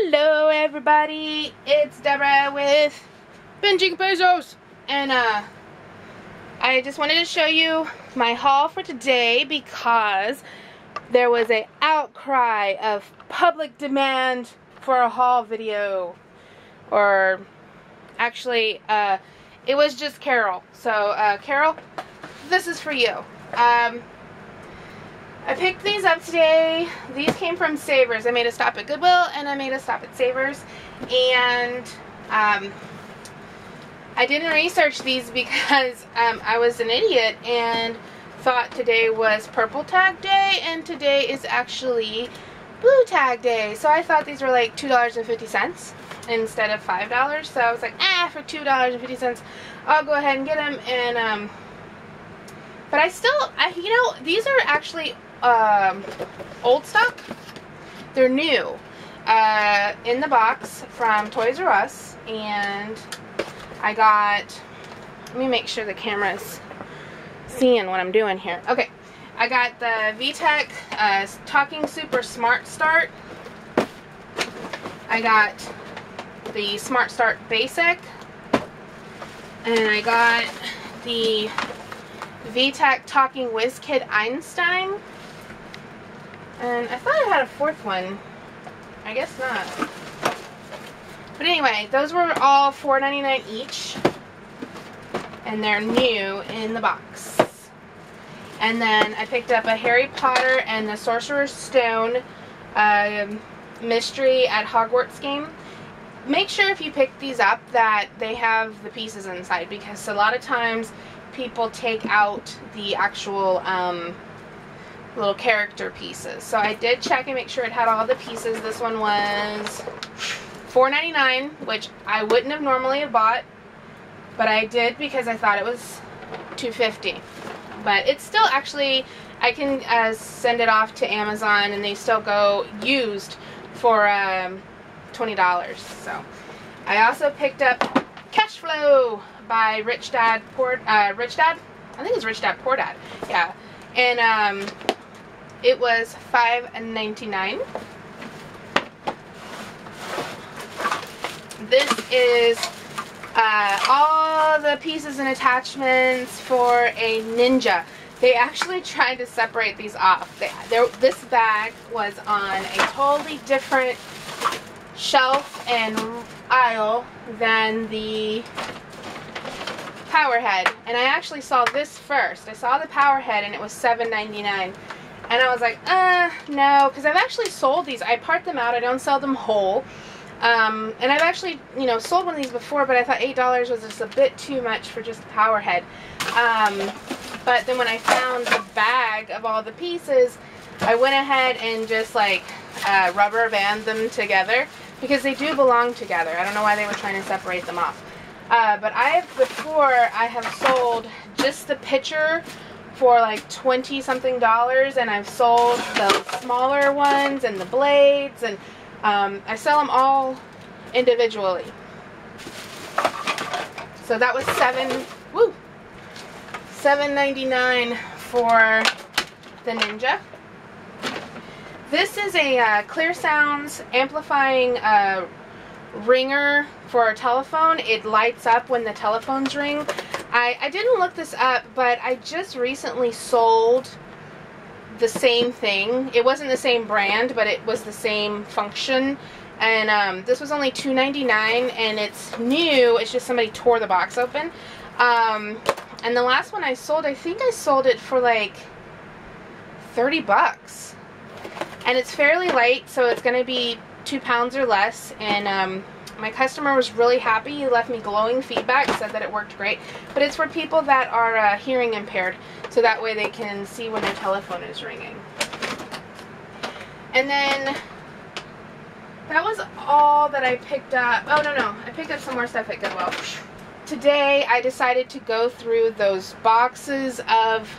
Hello everybody, it's Deborah with Binging Pesos, and I just wanted to show you my haul for today because there was an outcry of public demand for a haul video, or actually it was just Carol. So Carol, this is for you. I picked these up today. These came from Savers. I made a stop at Goodwill and I made a stop at Savers, and I didn't research these because I was an idiot and thought today was Purple Tag Day and today is actually Blue Tag Day. So I thought these were like $2.50 instead of $5. So I was like, for $2.50 I'll go ahead and get them. And but you know, these are actually old stock. They're new in the box from Toys R Us, and I got, let me make sure the camera's seeing what I'm doing here. Okay, I got the VTech Talking Super Smart Start. I got the Smart Start Basic, and I got the VTech Talking Whiz Kid Einstein. And I thought I had a fourth one. I guess not. But anyway, those were all $4.99 each. And they're new in the box. And then I picked up a Harry Potter and the Sorcerer's Stone mystery at Hogwarts game. Make sure if you pick these up that they have the pieces inside, because a lot of times people take out the actual little character pieces. So I did check and make sure it had all the pieces. This one was $4.99, which I wouldn't have normally have bought, but I did because I thought it was $2.50. But it's still actually, I can send it off to Amazon and they still go used for $20. So I also picked up Cash Flow by Rich Dad Poor Rich Dad. I think it's Rich Dad Poor Dad. Yeah, and it was $5.99. This is all the pieces and attachments for a Ninja. They actually tried to separate these off. This bag was on a totally different shelf and aisle than the Power Head, and I actually saw this first. I saw the Power Head and it was $7.99, and I was like, no, because I've actually sold these. I part them out. I don't sell them whole. And I've actually, you know, sold one of these before, but I thought $8 was just a bit too much for just the Power Head. But then when I found the bag of all the pieces, I went ahead and just like rubber band them together, because they do belong together. I don't know why they were trying to separate them off. But I have sold just the pitcher for like $20-something, and I've sold the smaller ones and the blades, and I sell them all individually. So that was $7.99 for the Ninja. This is a Clear Sounds amplifying ringer for a telephone. It lights up when the telephones ring. I didn't look this up, but I just recently sold the same thing. It wasn't the same brand, but it was the same function, and this was only $2.99, and it's new. It's just somebody tore the box open. And the last one I sold, I think I sold it for like $30, and it's fairly light, so it's going to be 2 pounds or less. And my customer was really happy. He left me glowing feedback, said that it worked great. But it's for people that are hearing impaired, so that way they can see when their telephone is ringing. And then that was all that I picked up. Oh, no, I picked up some more stuff at Goodwill. Today I decided to go through those boxes of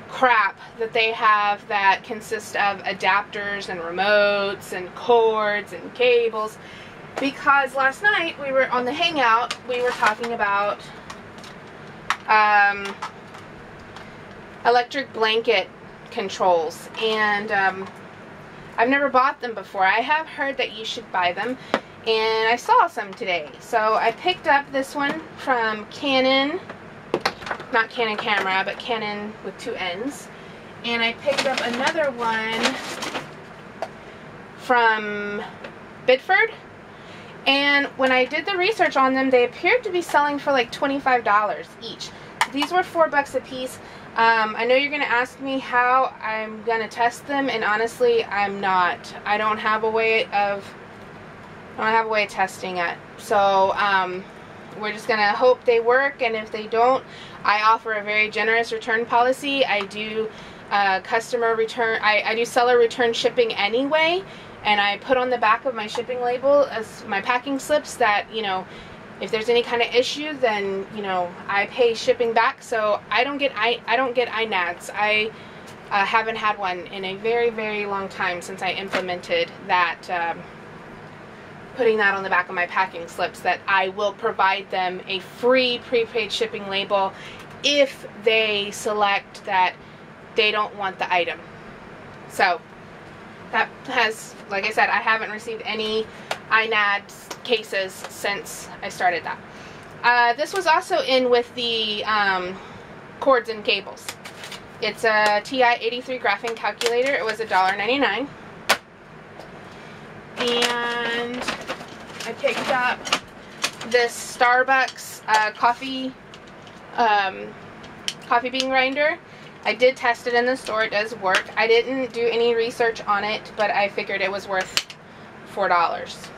crap that they have that consist of adapters and remotes and cords and cables, because last night we were on the Hangout, we were talking about electric blanket controls, and I've never bought them before. I have heard that you should buy them, and I saw some today. So I picked up this one from Canon, not Canon camera, but Canon with 2 N's. And I picked up another one from Bidford. And when I did the research on them, they appeared to be selling for like $25 each. These were $4 a piece. I know you're going to ask me how I'm going to test them, and honestly, I'm not. I don't have a way of testing it. So we're just going to hope they work, and if they don't, I offer a very generous return policy. I do customer return, I do seller return shipping anyway, and I put on the back of my shipping label as my packing slips that, you know, if there's any kind of issue, then, you know, I pay shipping back. So I don't get INADs. I haven't had one in a very, very long time since I implemented that, putting that on the back of my packing slips, that I will provide them a free prepaid shipping label if they select that they don't want the item. So that has, like I said, I haven't received any INAD cases since I started that. This was also in with the cords and cables. It's a TI-83 graphing calculator. It was $1.99. And I picked up this Starbucks coffee bean grinder. I did test it in the store. It does work. I didn't do any research on it, but I figured it was worth $4.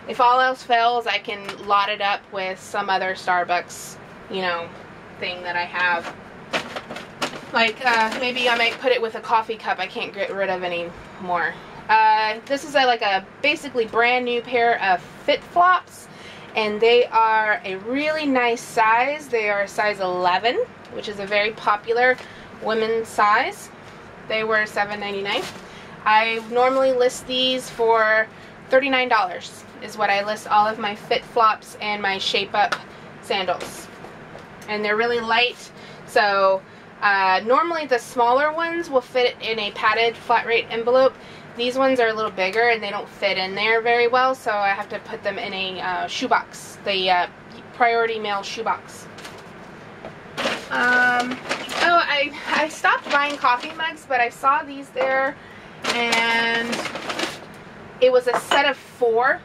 If all else fails, I can lot it up with some other Starbucks, you know, thing that I have. Like, maybe I might put it with a coffee cup I can't get rid of anymore. This is like a basically brand new pair of Fit Flops, and they are a really nice size. They are size 11, which is a very popular women's size. They were $7.99. I normally list these for $39 is what I list all of my Fit Flops and my Shape Up sandals. And they're really light, so normally the smaller ones will fit in a padded flat rate envelope. These ones are a little bigger and they don't fit in there very well, so I have to put them in a shoebox, the Priority Mail shoebox. Oh, I stopped buying coffee mugs, but I saw these there, and it was a set of 4.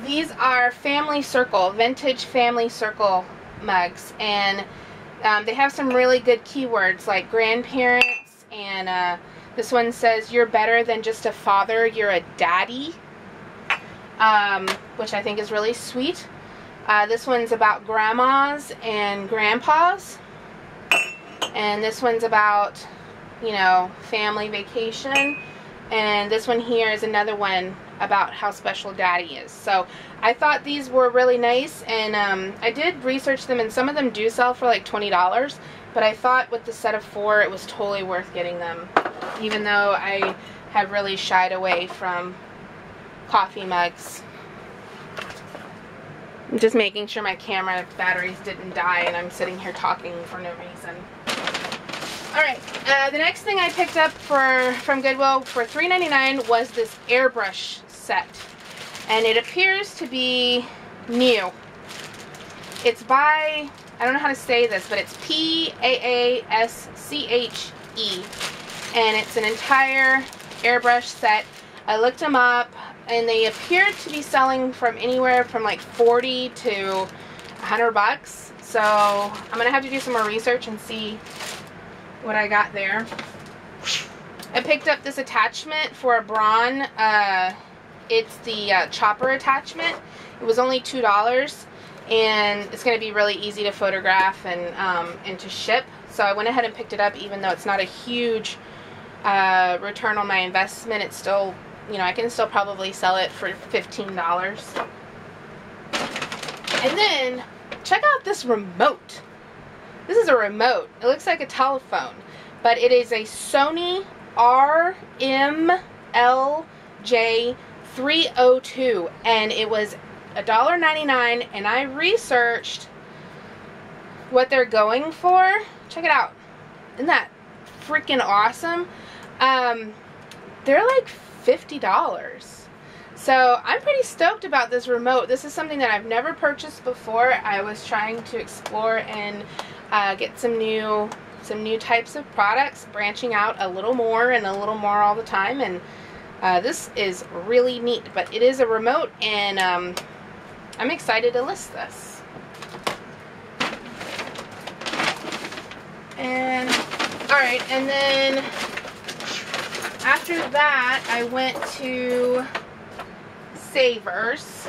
These are Family Circle, vintage Family Circle mugs, and they have some really good keywords like grandparents, and this one says, "You're better than just a father, you're a daddy," which I think is really sweet. This one's about grandmas and grandpas, and this one's about, you know, family vacation, and this one here is another one about how special daddy is. So I thought these were really nice, and I did research them, and some of them do sell for like $20, but I thought with the set of 4 it was totally worth getting them, even though I have really shied away from coffee mugs. I'm just making sure my camera batteries didn't die and I'm sitting here talking for no reason. Alright, the next thing I picked up from Goodwill for $3.99 was this Airbrush set. And it appears to be new. It's by, I don't know how to say this, but it's Paasche. And it's an entire airbrush set. I looked them up, and they appeared to be selling from anywhere from like $40 to $100. So I'm gonna have to do some more research and see what I got there. I picked up this attachment for a Braun. It's the chopper attachment. It was only $2, and it's going to be really easy to photograph and to ship. So I went ahead and picked it up, even though it's not a huge return on my investment. It's still, you know, I can still probably sell it for $15. And then check out this remote. This is a remote. It looks like a telephone, but it is a Sony RMLJ302, and it was $1.99, and I researched what they're going for. Check it out. Isn't that freaking awesome. They're like $50. So I'm pretty stoked about this remote. This is something that I've never purchased before. I was trying to explore and get some new types of products, branching out a little more and a little more all the time, and this is really neat. But it is a remote, and I'm excited to list this. And alright, and then after that I went to Savers,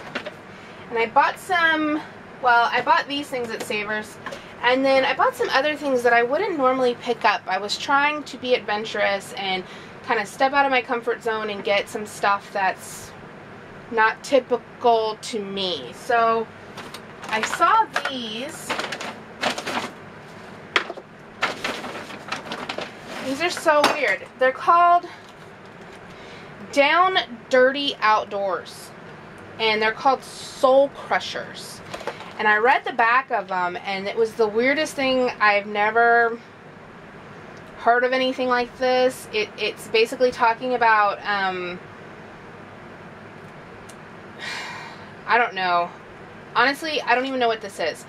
and I bought some, well, I bought these things at Savers, and then I bought some other things that I wouldn't normally pick up. I was trying to be adventurous and kind of step out of my comfort zone and get some stuff that's not typical to me. So I saw these. These are so weird. They're called Down Dirty Outdoors, and they're called Soul Crushers. And I read the back of them, and it was the weirdest thing. I've never heard of anything like this. It's basically talking about, I don't know. Honestly, I don't even know what this is.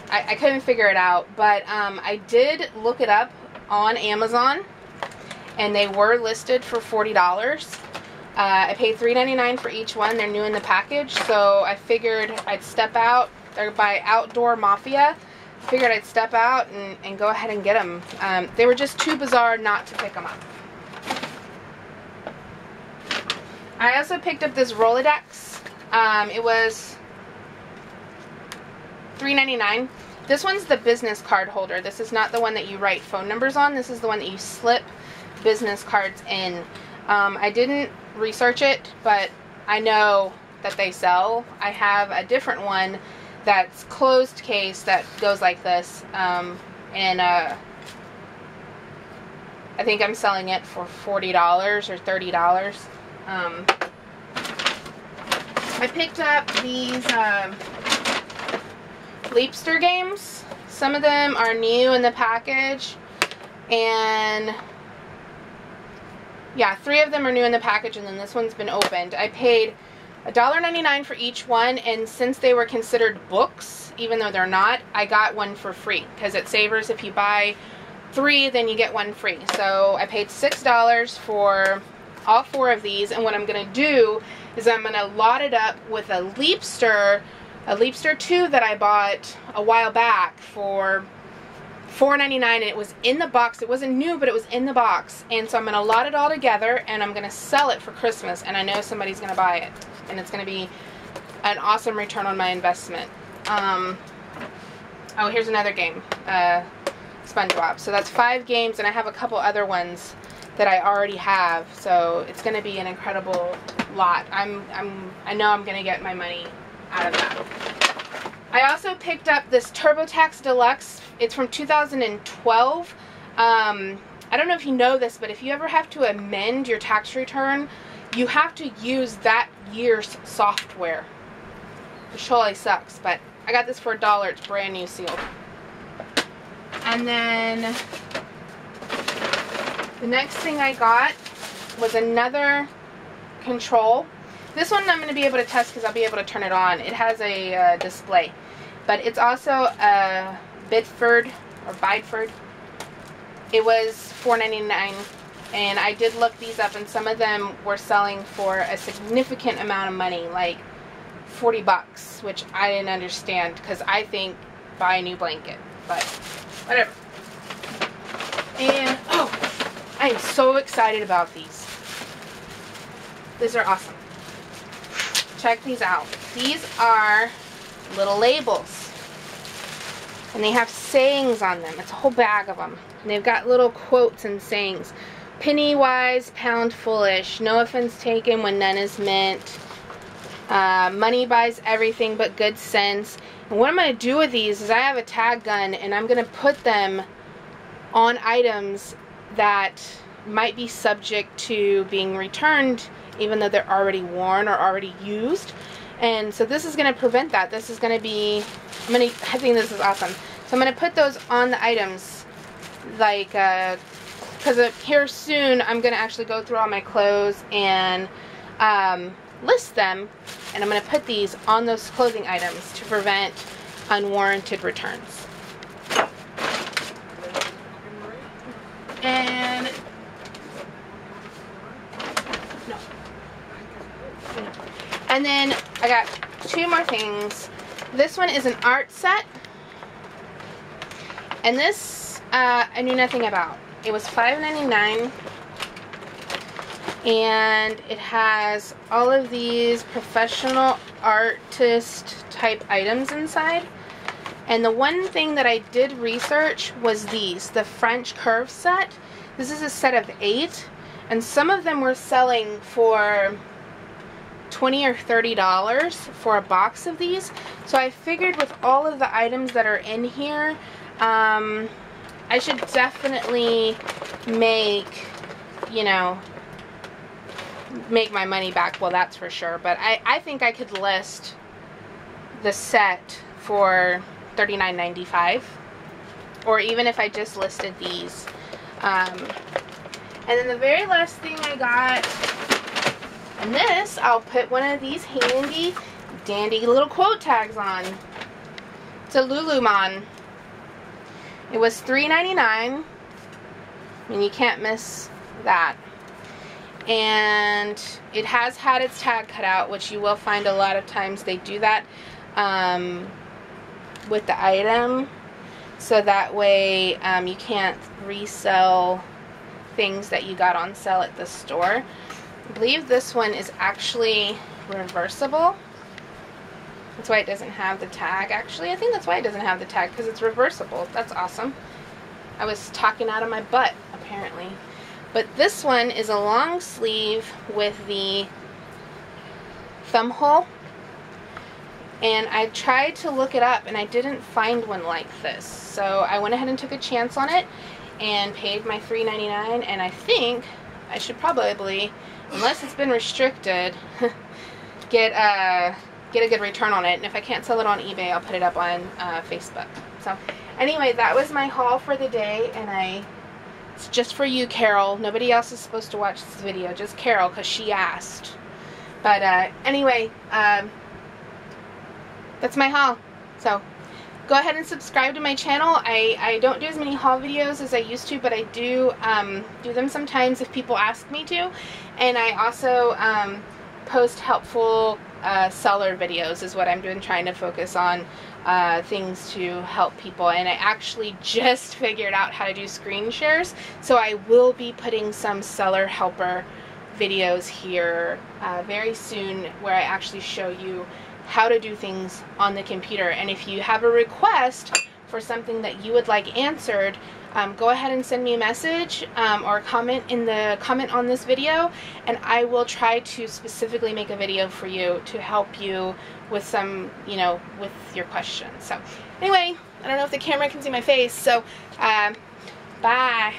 I couldn't figure it out, but I did look it up on Amazon, and they were listed for $40. I paid $3.99 for each one. They're new in the package, so I figured I'd step out. They're by Outdoor Mafia. Figured I'd step out and go ahead and get them. They were just too bizarre not to pick them up. I also picked up this Rolodex. It was $3.99. This one's the business card holder. This is not the one that you write phone numbers on. This is the one that you slip business cards in. I didn't research it, but I know that they sell. I have a different one that's closed case that goes like this, and I think I'm selling it for $40 or $30. I picked up these Leapster games. Some of them are new in the package, and yeah, 3 of them are new in the package, and then this one's been opened. I paid $1.99 for each one, and since they were considered books, even though they're not, I got one for free, because at Savers, if you buy 3, then you get one free. So I paid $6 for all 4 of these, and what I'm going to do is I'm going to lot it up with a Leapster 2 that I bought a while back for $4.99, and it was in the box. It wasn't new, but it was in the box. And so I'm going to lot it all together, and I'm going to sell it for Christmas, and I know somebody's going to buy it, and it's going to be an awesome return on my investment. Oh, here's another game, SpongeBob. So that's 5 games, and I have a couple other ones that I already have, so it's going to be an incredible lot. I know I'm going to get my money out of that. I also picked up this TurboTax Deluxe. It's from 2012. I don't know if you know this, but if you ever have to amend your tax return, you have to use that year's software, which totally sucks, but I got this for $1. It's brand new sealed. And then the next thing I got was another control. This one I'm going to be able to test because I'll be able to turn it on. It has a display. But it's also a Bidford or Bideford. It was $4.99, and I did look these up, and some of them were selling for a significant amount of money, like $40, which I didn't understand because I think buy a new blanket, but whatever. And oh, I am so excited about these. These are awesome. Check these out. These are little labels, and they have sayings on them. It's a whole bag of them, and they've got little quotes and sayings. Penny wise, pound foolish, no offense taken when none is meant, money buys everything but good sense. And what I'm going to do with these is I have a tag gun, and I'm going to put them on items that might be subject to being returned even though they're already worn or already used. And so this is going to prevent that. This is going to be, I think this is awesome. So I'm going to put those on the items like, because here soon I'm going to actually go through all my clothes and list them, and I'm going to put these on those clothing items to prevent unwarranted returns. And no. And then I got two more things. This one is an art set, and this I knew nothing about. It was $5.99, and it has all of these professional artist type items inside. And the one thing that I did research was the French curve set. This is a set of 8, and some of them were selling for $20 or $30 for a box of these. So I figured with all of the items that are in here, I should definitely make, you know, make my money back. Well, that's for sure. But I think I could list the set for $39.95, or even if I just listed these. And then the very last thing I got, and this, I'll put one of these handy dandy little quote tags on. It's a Lululemon. It was $3.99, and you can't miss that. And it has had its tag cut out, which you will find a lot of times they do that with the item, so that way you can't resell things that you got on sale at the store. I believe this one is actually reversible. That's why it doesn't have the tag. Actually, I think that's why it doesn't have the tag, because it's reversible. That's awesome. I was talking out of my butt, apparently. But this one is a long sleeve with the thumb hole. And I tried to look it up, and I didn't find one like this. So I went ahead and took a chance on it and paid my $3.99. And I think I should probably, unless it's been restricted, get a good return on it. And if I can't sell it on eBay, I'll put it up on Facebook. So anyway, that was my haul for the day, and it's just for you, Carol. Nobody else is supposed to watch this video, just Carol, because she asked. But anyway, that's my haul. So go ahead and subscribe to my channel. I don't do as many haul videos as I used to, but I do do them sometimes if people ask me to. And I also post helpful seller videos is what I'm doing, trying to focus on things to help people. And I actually just figured out how to do screen shares, so I will be putting some seller helper videos here very soon, where I actually show you how to do things on the computer. And if you have a request for something that you would like answered, go ahead and send me a message or comment in the comment on this video, and I will try to specifically make a video for you to help you with some, you know, with your questions. So anyway, I don't know if the camera can see my face, so bye.